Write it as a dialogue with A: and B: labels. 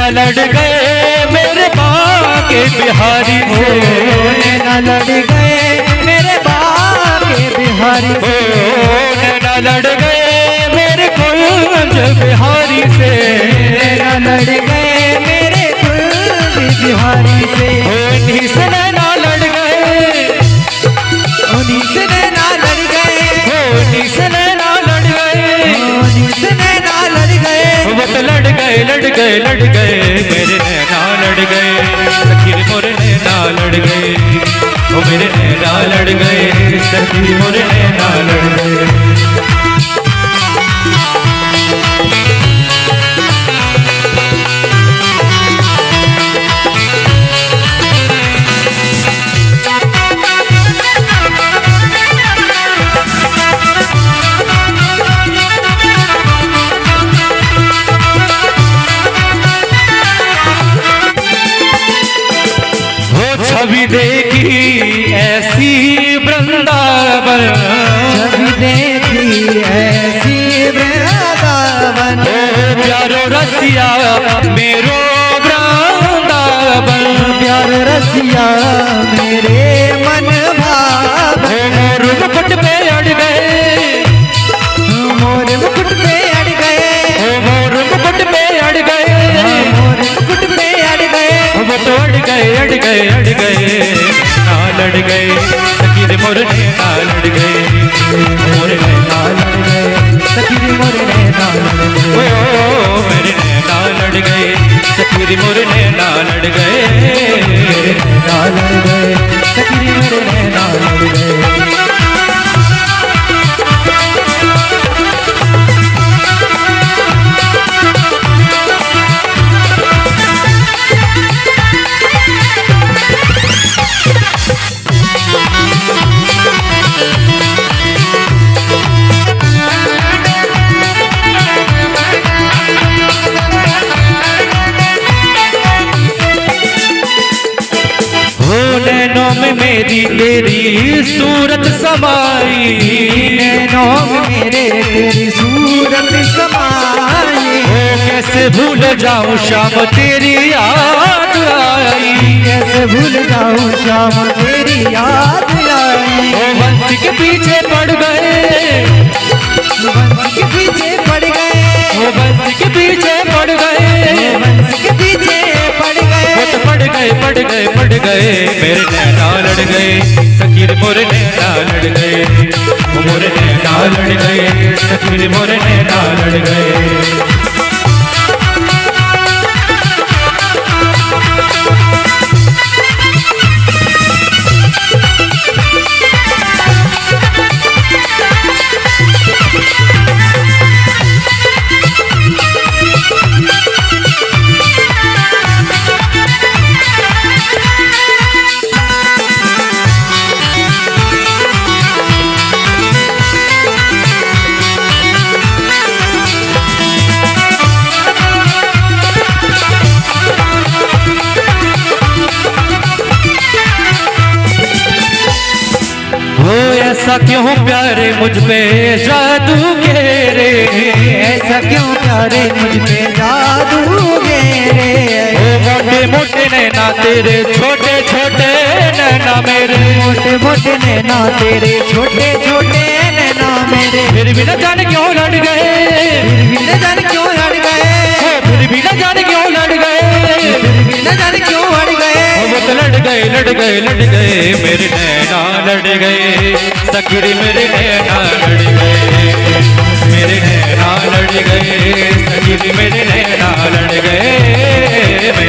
A: नैना लड़ गए मेरे बाके बिहारी से,
B: नैना लड़ गए मेरे बाके बिहारी से,
A: नैना लड़ गए मेरे कुंज बिहारी से,
B: नैना लड़ गए मेरे कुंज बिहारी से,
A: उन्हीं से नैना लड़ गए,
B: उन्हीं से नैना लड़ गए,
A: उन्हीं से नैना लड़ गए,
B: उन्हीं से नैना लड़ गए,
A: वो तो लड़ गए लड़ गए लड़ गए मेरे नैना लड़ गए, सखी मोरे नैना लड़ गए, वो मेरे नैना लड़ गए, सखी मोरे नैना लड़ गए। छवि देखी ऐसी वृंदावन,
B: छवि देखी ऐसी वृंदावन,
A: प्यारो रसिया मेरो वृंदावन,
B: प्यारो रसिया मेरे मन भावन,
A: मोर मुकुट पे अड़ गए,
B: मोर मुकुट पे अड़ गए,
A: मोर मुकुट पे अड़ गए,
B: मोर मुकुट पे अड़ गए,
A: वो तो अड़ गए अड़ गए अड़ गए ना लड़ गए, सखी रे मोर नैना लड़ गए, मोर नैना लड़ गए,
B: सखी रे मोर नैना लड़ गए,
A: ओ मेरे नैना लड़ गए, सखी रे मोर नैना लड़ गए,
B: नैना लड़ गए, सखी रे मोर नैना लड़ गए।
A: नैनों में मेरी तेरी सूरत समाई,
B: नैनों में मेरे तेरी सूरत समाई,
A: कैसे भूल जाऊं शाम तेरी याद आई,
B: कैसे भूल जाऊं शाम तेरी याद आई,
A: वंश के पीछे पड़ गए,
B: वंश के पीछे पड़ गए,
A: वंश के पीछे पड़ गए,
B: वंश के पीछे पड़ गए,
A: वो तो पड़ गए पड़ गए पड़ गए मेरे नैना लड़ गए, सखी रे मोरे नैना लड़ गए, वो मोरे नैना लड़ गए, सखी रे मोरे नैना लड़ गए। ऐसा क्यों प्यारे मुझ पे जादू के रे,
B: ऐसा क्यों प्यारे मुझ पे जादू गे रे,
A: मोटे मोटे नैना तेरे छोटे छोटे नैना मेरे,
B: मोटे मोटे नैना तेरे छोटे छोटे नैना मेरे,
A: फिर भी न जाने क्यों लड़ गए,
B: फिर भी न जाने क्यों लड़ गए,
A: फिर भी न जाने क्यों लड़ गए,
B: फिर भी न जाने क्यों लड़ गए,
A: वो तो लड़ गए लड़ गए लड़ गए मेरे नैना लड़ गए, सखी रे मेरे नैना लड़ गए, मेरे नैना लड़ गए, सखी रे मेरे नैना लड़ गए।